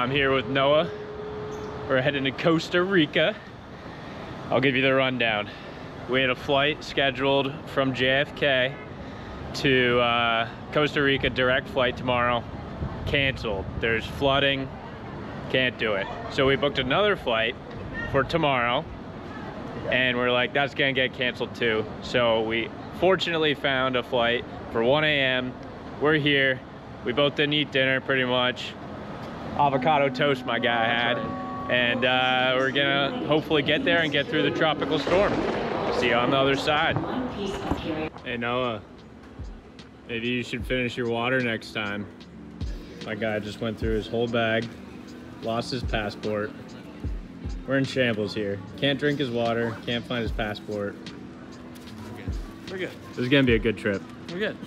I'm here with Noah. We're heading to Costa Rica. I'll give you the rundown. We had a flight scheduled from JFK to Costa Rica, direct flight tomorrow. Canceled. There's flooding. Can't do it. So we booked another flight for tomorrow, and we're like, that's gonna get canceled too. So we fortunately found a flight for 1 a.m. We're here. We both didn't eat dinner pretty much. Avocado toast my guy had. And we're gonna hopefully get there and get through the tropical storm. See you on the other side. Hey Noah, maybe you should finish your water next time. My guy just went through his whole bag, lost his passport. We're in shambles here. Can't drink his water, can't find his passport. We're good. This is gonna be a good trip. We're good.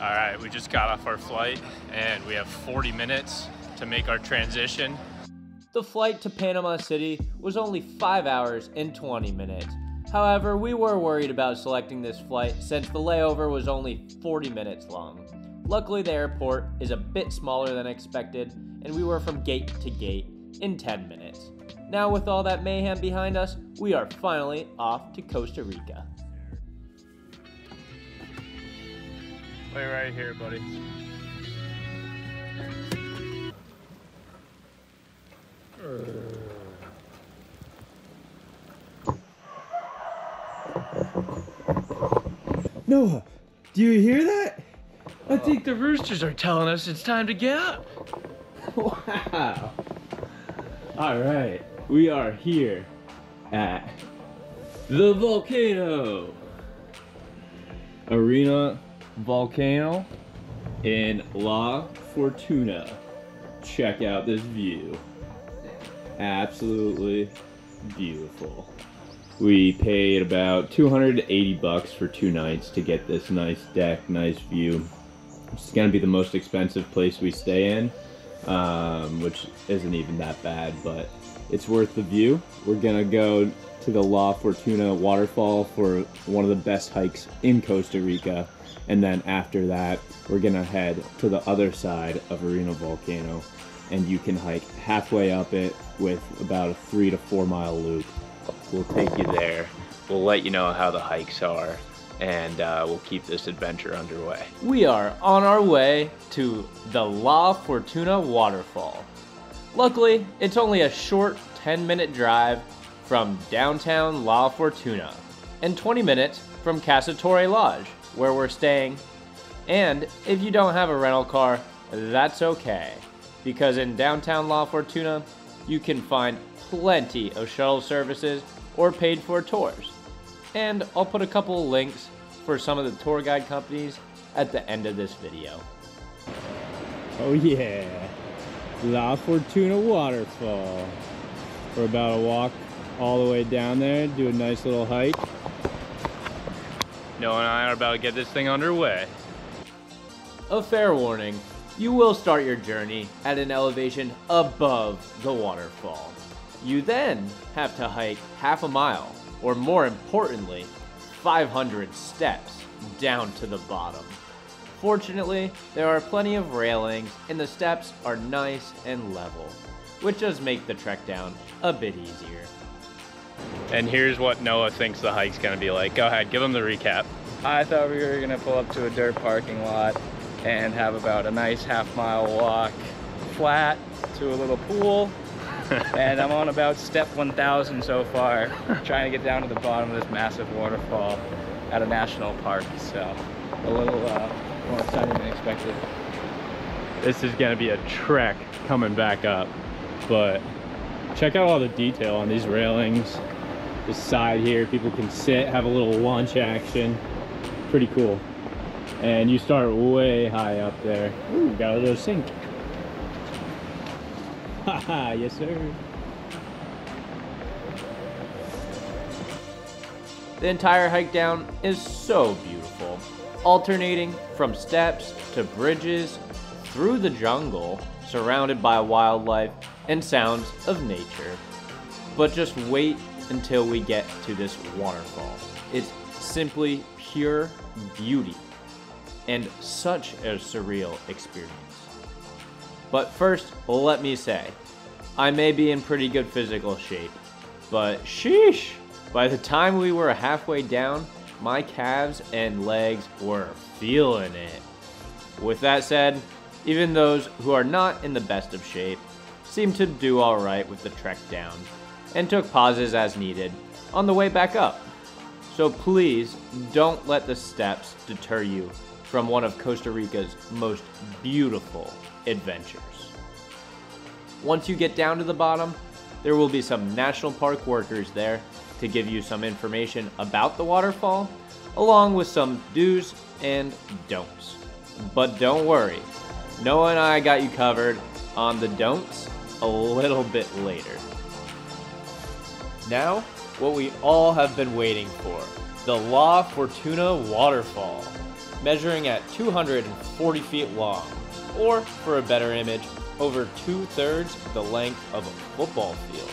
All right, we just got off our flight and we have 40 minutes to make our transition. The flight to Panama City was only 5 hours and 20 minutes. However, we were worried about selecting this flight since the layover was only 40 minutes long. Luckily, the airport is a bit smaller than expected, and we were from gate to gate in 10 minutes. Now with all that mayhem behind us, we are finally off to Costa Rica. Wait right here, buddy. Noah, do you hear that? I think the roosters are telling us it's time to get up. Wow. All right, we are here at the Volcano. Arenal Volcano in La Fortuna. Check out this view. Absolutely beautiful. We paid about 280 bucks for 2 nights to get this nice deck, nice view. It's gonna be the most expensive place we stay in, which isn't even that bad, but it's worth the view. We're gonna go to the La Fortuna waterfall for one of the best hikes in Costa Rica. And then after that, we're gonna head to the other side of Arenal Volcano, and you can hike halfway up it with about a 3 to 4 mile loop. We'll take you there. We'll let you know how the hikes are, and we'll keep this adventure underway. We are on our way to the La Fortuna waterfall. Luckily, it's only a short 10-minute drive from downtown La Fortuna and 20 minutes from Casa Torre Lodge, where we're staying. And if you don't have a rental car, that's okay, because in downtown La Fortuna, you can find plenty of shuttle services or paid for tours. And I'll put a couple of links for some of the tour guide companies at the end of this video. Oh yeah, La Fortuna waterfall. We're about to walk all the way down there, do a nice little hike. Noah and I are about to get this thing underway. A fair warning, you will start your journey at an elevation above the waterfall. You then have to hike half a mile, or more importantly, 500 steps down to the bottom. Fortunately, there are plenty of railings and the steps are nice and level, which does make the trek down a bit easier. And here's what Noah thinks the hike's gonna be like. Go ahead, give him the recap. I thought we were gonna pull up to a dirt parking lot and have about a nice half-mile walk flat to a little pool. And I'm on about step 1000 so far, trying to get down to the bottom of this massive waterfall at a national park. So a little more exciting than expected. This is gonna be a trek coming back up, but check out all the detail on these railings. This side here, people can sit, have a little lunch action. Pretty cool. And you start way high up there. Ooh, got a little sink. Haha, yes sir. The entire hike down is so beautiful, alternating from steps to bridges, through the jungle, surrounded by wildlife and sounds of nature. But just wait until we get to this waterfall. It's simply pure beauty and such a surreal experience. But first, let me say, I may be in pretty good physical shape, but sheesh, by the time we were halfway down, my calves and legs were feeling it. With that said, even those who are not in the best of shape seemed to do alright with the trek down, and took pauses as needed on the way back up. So please don't let the steps deter you from one of Costa Rica's most beautiful adventures. Once you get down to the bottom, there will be some national park workers there to give you some information about the waterfall, along with some do's and don'ts. But don't worry, Noah and I got you covered on the don'ts a little bit later. Now, what we all have been waiting for, the La Fortuna waterfall, measuring at 240 feet long, or for a better image, over 2/3 the length of a football field.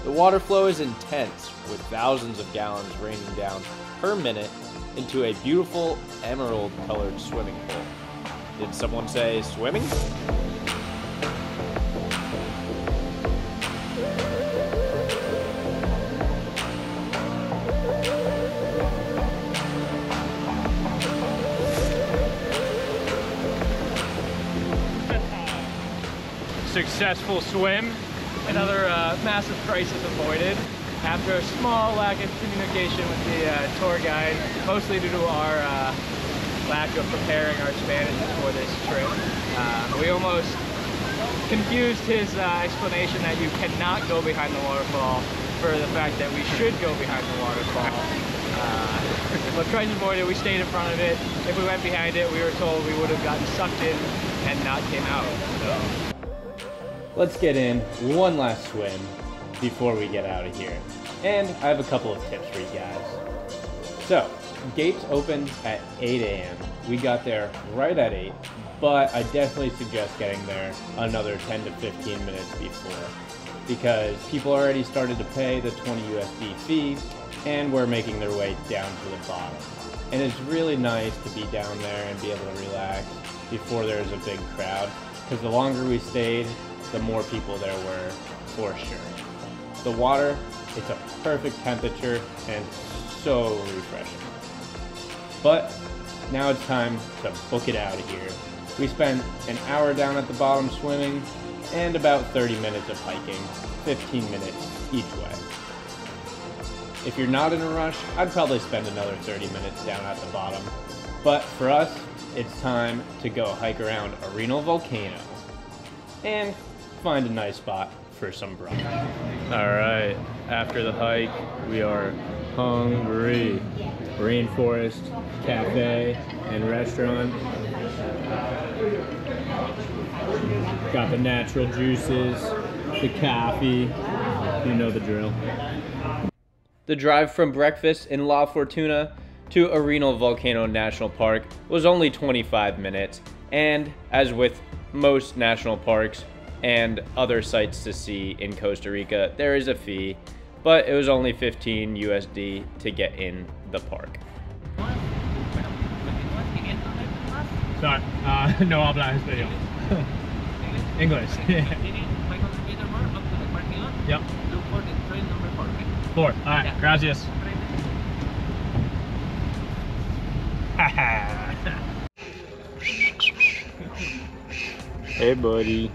The water flow is intense, with thousands of gallons raining down per minute into a beautiful emerald-colored swimming pool. Did someone say swimming? Successful swim. Another massive crisis avoided after a small lack of communication with the tour guide, mostly due to our lack of preparing our Spanish before this trip. We almost confused his explanation that you cannot go behind the waterfall for the fact that we should go behind the waterfall. But crisis avoided, we stayed in front of it. If we went behind it, we were told we would have gotten sucked in and not came out. So. Let's get in one last swim before we get out of here. And I have a couple of tips for you guys. So, gates opened at 8 a.m. We got there right at 8, but I definitely suggest getting there another 10 to 15 minutes before, because people already started to pay the 20 USD fee and were making their way down to the bottom. And it's really nice to be down there and be able to relax before there's a big crowd, because the longer we stayed, the more people there were, for sure. The water, it's a perfect temperature and so refreshing. But now it's time to book it out of here. We spent an hour down at the bottom swimming and about 30 minutes of hiking, 15 minutes each way. If you're not in a rush, I'd probably spend another 30 minutes down at the bottom. But for us, it's time to go hike around Arenal Volcano and find a nice spot for some brunch. All right, after the hike, we are hungry. Rainforest, cafe, and restaurant. Got the natural juices, the coffee, you know the drill. The drive from breakfast in La Fortuna to Arenal Volcano National Park was only 25 minutes, and as with most national parks and other sites to see in Costa Rica, there is a fee, but it was only 15 USD to get in the park. Sorry, no habla español. English. Yep. Look for the train number 4. 4. All right, Yeah. gracias. Hey buddy.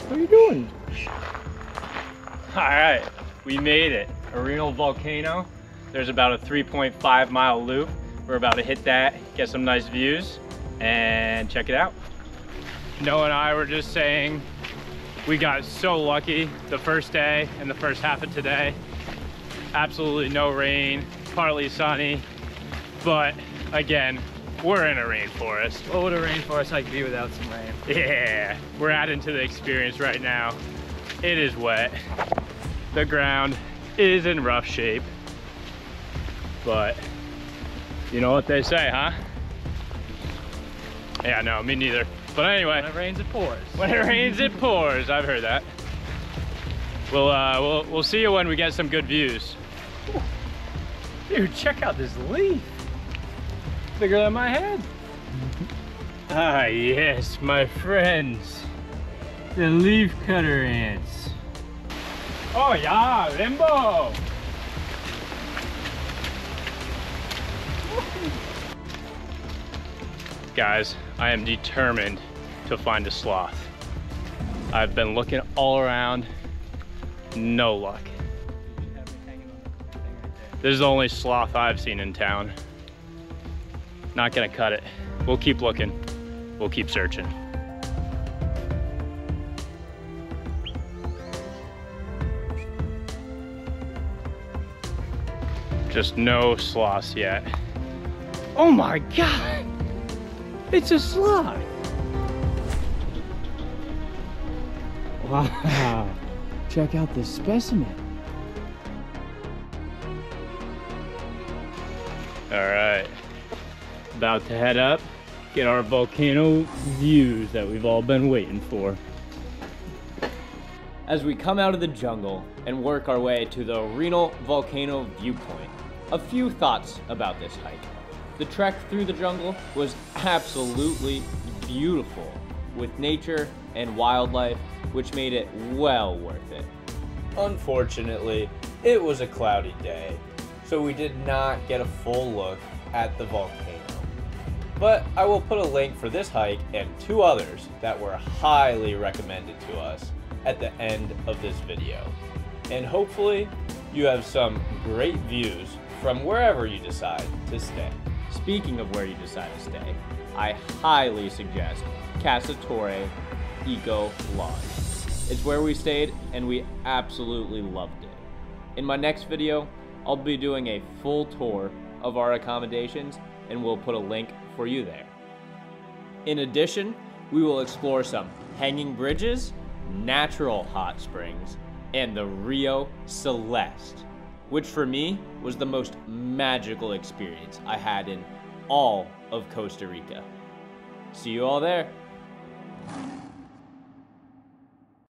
What are you doing? All right, we made it. Arenal Volcano. There's about a 3.5 mile loop. We're about to hit that, get some nice views, and check it out. Noah and I were just saying we got so lucky the first day and the first half of today. Absolutely no rain, partly sunny, but again, we're in a rainforest. What would a rainforest hike be without some rain? Yeah, we're adding to the experience right now. It is wet. The ground is in rough shape, but you know what they say, huh? Yeah, no, me neither. But anyway. When it rains, it pours. When it rains, it pours. I've heard that. We'll see you when we get some good views. Dude, check out this leaf. Bigger than my head. Ah, yes, my friends. The leafcutter ants. Oh, yeah, Limbo! Guys, I am determined to find a sloth. I've been looking all around, no luck. This is the only sloth I've seen in town. Not gonna cut it. We'll keep looking. We'll keep searching. Just no sloths yet. Oh my God! It's a sloth! Wow, check out this specimen. All right, about to head up, get our volcano views that we've all been waiting for. As we come out of the jungle and work our way to the Arenal volcano viewpoint, a few thoughts about this hike. The trek through the jungle was absolutely beautiful, with nature and wildlife, which made it well worth it. Unfortunately, it was a cloudy day, so we did not get a full look at the volcano. But I will put a link for this hike and 2 others that were highly recommended to us at the end of this video. And hopefully you have some great views from wherever you decide to stay. Speaking of where you decide to stay, I highly suggest Casa Torre Eco Lodge. It's where we stayed and we absolutely loved it. In my next video, I'll be doing a full tour of our accommodations and we'll put a link for you there. In addition, we will explore some hanging bridges, natural hot springs, and the Rio Celeste, which for me was the most magical experience I had in all of Costa Rica. See you all there.